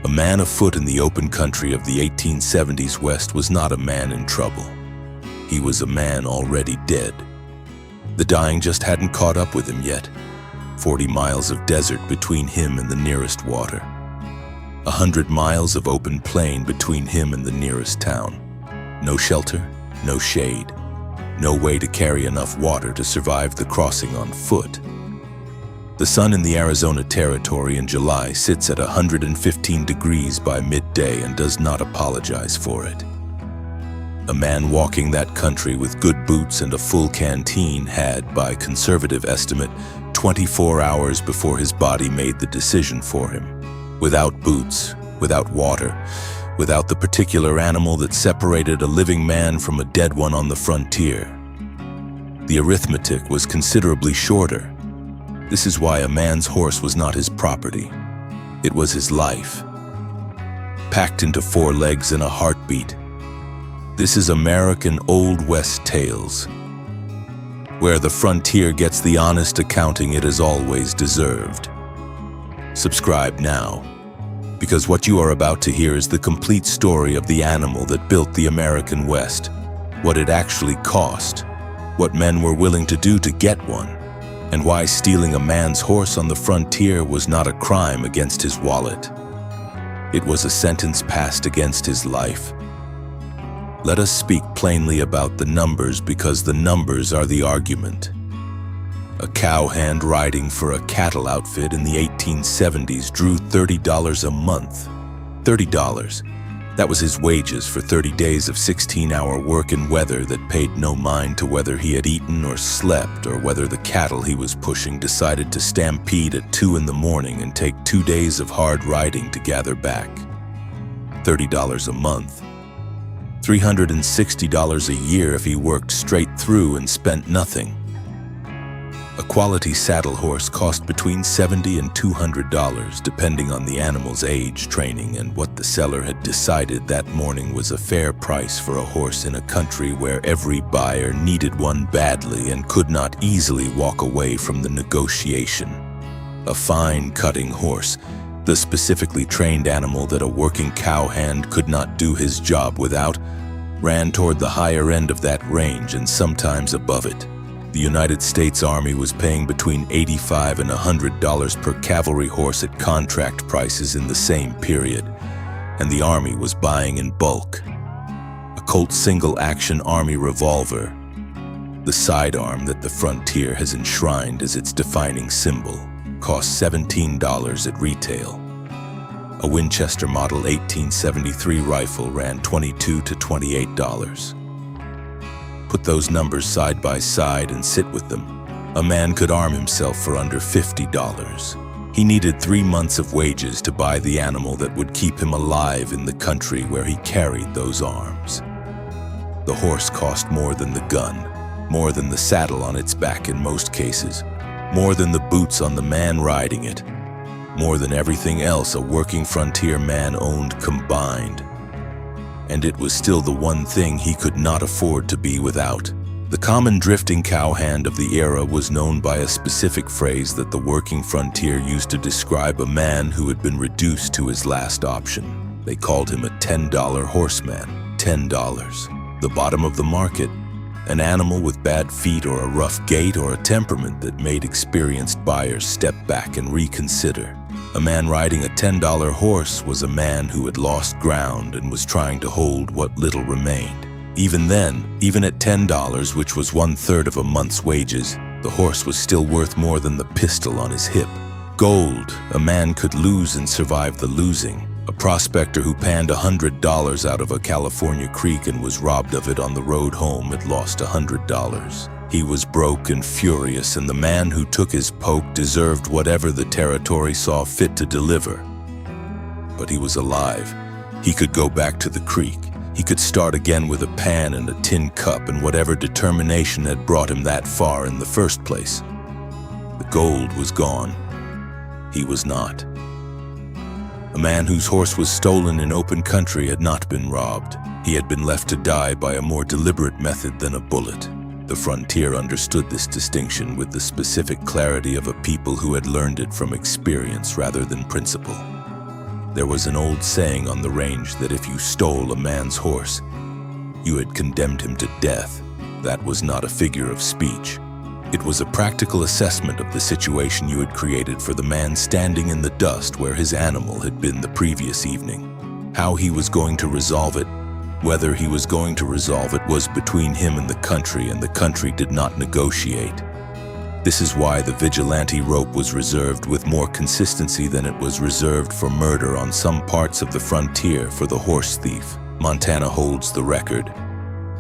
A man afoot in the open country of the 1870s West was not a man in trouble. He was a man already dead. The dying just hadn't caught up with him yet. 40 miles of desert between him and the nearest water. 100 miles of open plain between him and the nearest town. No shelter, no shade. No way to carry enough water to survive the crossing on foot. The sun in the Arizona Territory in July sits at 115 degrees by midday and does not apologize for it. A man walking that country with good boots and a full canteen had, by conservative estimate, 24 hours before his body made the decision for him. Without boots, without water, without the particular animal that separated a living man from a dead one on the frontier. The arithmetic was considerably shorter. This is why a man's horse was not his property. It was his life. Packed into 4 legs and a heartbeat. This is American Old West tales, where the frontier gets the honest accounting it has always deserved. Subscribe now, because what you are about to hear is the complete story of the animal that built the American West, what it actually cost, what men were willing to do to get one, and why stealing a man's horse on the frontier was not a crime against his wallet. It was a sentence passed against his life. Let us speak plainly about the numbers, because the numbers are the argument. A cowhand riding for a cattle outfit in the 1870s drew $30 a month. $30. That was his wages for 30 days of 16-hour work in weather that paid no mind to whether he had eaten or slept, or whether the cattle he was pushing decided to stampede at 2 in the morning and take 2 days of hard riding to gather back. $30 a month. $360 a year if he worked straight through and spent nothing. A quality saddle horse cost between $70 and $200, depending on the animal's age, training, and what the seller had decided that morning was a fair price for a horse in a country where every buyer needed one badly and could not easily walk away from the negotiation. A fine cutting horse, the specifically trained animal that a working cowhand could not do his job without, ran toward the higher end of that range and sometimes above it. The United States Army was paying between $85 and $100 per cavalry horse at contract prices in the same period, and the Army was buying in bulk. A Colt single-action Army revolver, the sidearm that the frontier has enshrined as its defining symbol, cost $17 at retail. A Winchester Model 1873 rifle ran $22 to $28. Put those numbers side by side and sit with them. A man could arm himself for under $50. He needed 3 months of wages to buy the animal that would keep him alive in the country where he carried those arms. The horse cost more than the gun, more than the saddle on its back in most cases, more than the boots on the man riding it, more than everything else a working frontier man owned combined. And it was still the one thing he could not afford to be without. The common drifting cowhand of the era was known by a specific phrase that the working frontier used to describe a man who had been reduced to his last option. They called him a $10 horseman. $10. The bottom of the market. An animal with bad feet or a rough gait or a temperament that made experienced buyers step back and reconsider. A man riding a $10 horse was a man who had lost ground and was trying to hold what little remained. Even then, even at $10, which was 1/3 of a month's wages, the horse was still worth more than the pistol on his hip. Gold, a man could lose and survive the losing. A prospector who panned $100 out of a California creek and was robbed of it on the road home had lost $100. He was broke and furious, and the man who took his poke deserved whatever the territory saw fit to deliver. But he was alive. He could go back to the creek. He could start again with a pan and a tin cup and whatever determination had brought him that far in the first place. The gold was gone. He was not. A man whose horse was stolen in open country had not been robbed. He had been left to die by a more deliberate method than a bullet. The frontier understood this distinction with the specific clarity of a people who had learned it from experience rather than principle. There was an old saying on the range that if you stole a man's horse, you had condemned him to death. That was not a figure of speech. It was a practical assessment of the situation you had created for the man standing in the dust where his animal had been the previous evening. How he was going to resolve it, whether he was going to resolve it, was between him and the country did not negotiate. This is why the vigilante rope was reserved with more consistency than it was reserved for murder on some parts of the frontier for the horse thief. Montana holds the record.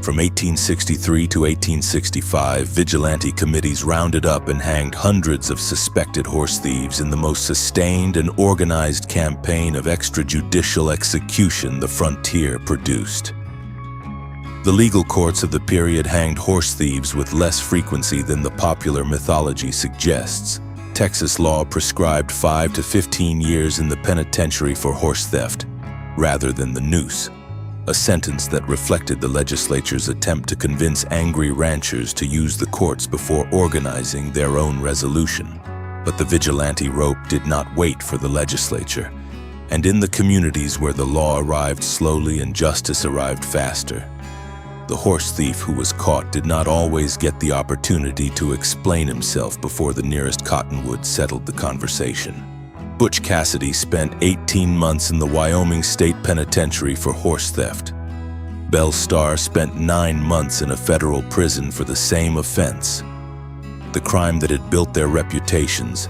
From 1863 to 1865, vigilante committees rounded up and hanged hundreds of suspected horse thieves in the most sustained and organized campaign of extrajudicial execution the frontier produced. The legal courts of the period hanged horse thieves with less frequency than the popular mythology suggests. Texas law prescribed 5 to 15 years in the penitentiary for horse theft, rather than the noose, a sentence that reflected the legislature's attempt to convince angry ranchers to use the courts before organizing their own resolution. But the vigilante rope did not wait for the legislature, and in the communities where the law arrived slowly and justice arrived faster, the horse thief who was caught did not always get the opportunity to explain himself before the nearest cottonwood settled the conversation. Butch Cassidy spent 18 months in the Wyoming State Penitentiary for horse theft. Belle Starr spent 9 months in a federal prison for the same offense. The crime that had built their reputations,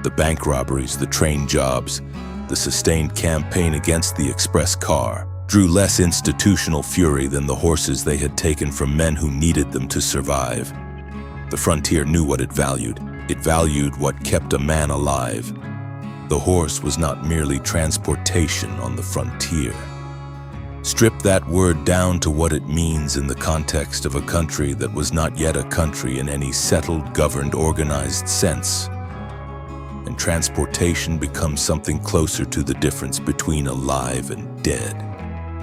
the bank robberies, the train jobs, the sustained campaign against the express car, drew less institutional fury than the horses they had taken from men who needed them to survive. The frontier knew what it valued. It valued what kept a man alive. The horse was not merely transportation on the frontier. Strip that word down to what it means in the context of a country that was not yet a country in any settled, governed, organized sense, and transportation becomes something closer to the difference between alive and dead.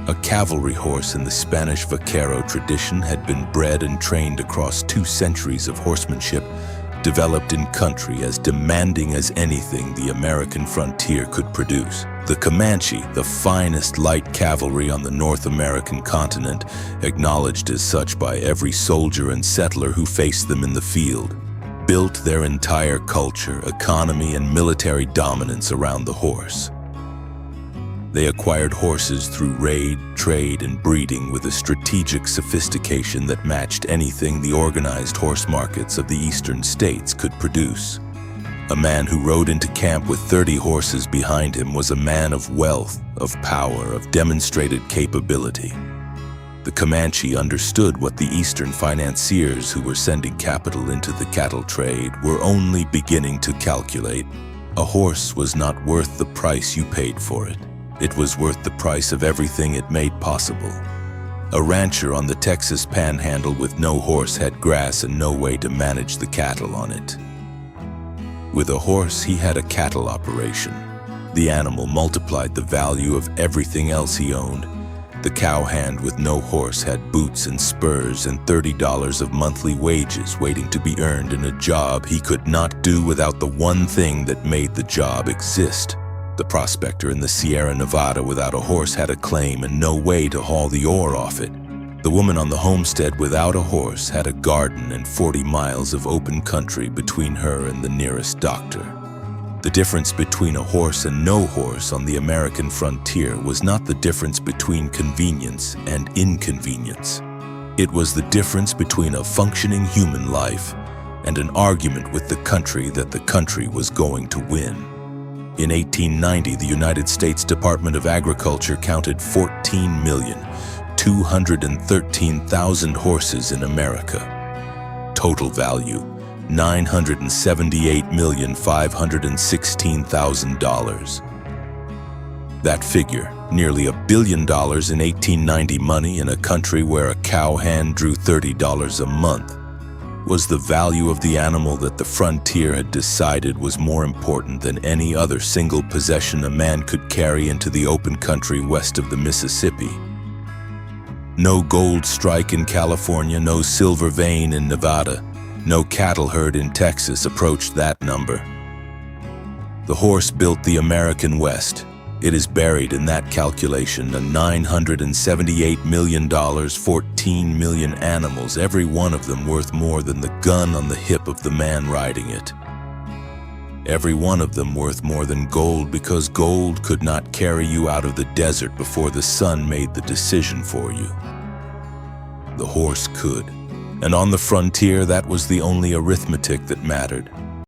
A cavalry horse in the Spanish vaquero tradition had been bred and trained across 2 centuries of horsemanship, developed in country as demanding as anything the American frontier could produce. The Comanche, the finest light cavalry on the North American continent, acknowledged as such by every soldier and settler who faced them in the field, built their entire culture, economy, and military dominance around the horse. They acquired horses through raid, trade, and breeding with a strategic sophistication that matched anything the organized horse markets of the eastern states could produce. A man who rode into camp with 30 horses behind him was a man of wealth, of power, of demonstrated capability. The Comanche understood what the eastern financiers who were sending capital into the cattle trade were only beginning to calculate. A horse was not worth the price you paid for it. It was worth the price of everything it made possible. A rancher on the Texas Panhandle with no horse had grass and no way to manage the cattle on it. With a horse, he had a cattle operation. The animal multiplied the value of everything else he owned. The cowhand with no horse had boots and spurs and $30 of monthly wages waiting to be earned in a job he could not do without the one thing that made the job exist. The prospector in the Sierra Nevada without a horse had a claim and no way to haul the ore off it. The woman on the homestead without a horse had a garden and 40 miles of open country between her and the nearest doctor. The difference between a horse and no horse on the American frontier was not the difference between convenience and inconvenience. It was the difference between a functioning human life and an argument with the country that the country was going to win. In 1890, the United States Department of Agriculture counted 14,213,000 horses in America. Total value, $978,516,000. That figure, nearly $1 billion in 1890 money in a country where a cowhand drew $30 a month, was the value of the animal that the frontier had decided was more important than any other single possession a man could carry into the open country west of the Mississippi. No gold strike in California, no silver vein in Nevada, no cattle herd in Texas approached that number. The horse built the American West. It is buried in that calculation, a $978 million, 14 million animals, every one of them worth more than the gun on the hip of the man riding it. Every one of them worth more than gold, because gold could not carry you out of the desert before the sun made the decision for you. The horse could, and on the frontier that was the only arithmetic that mattered.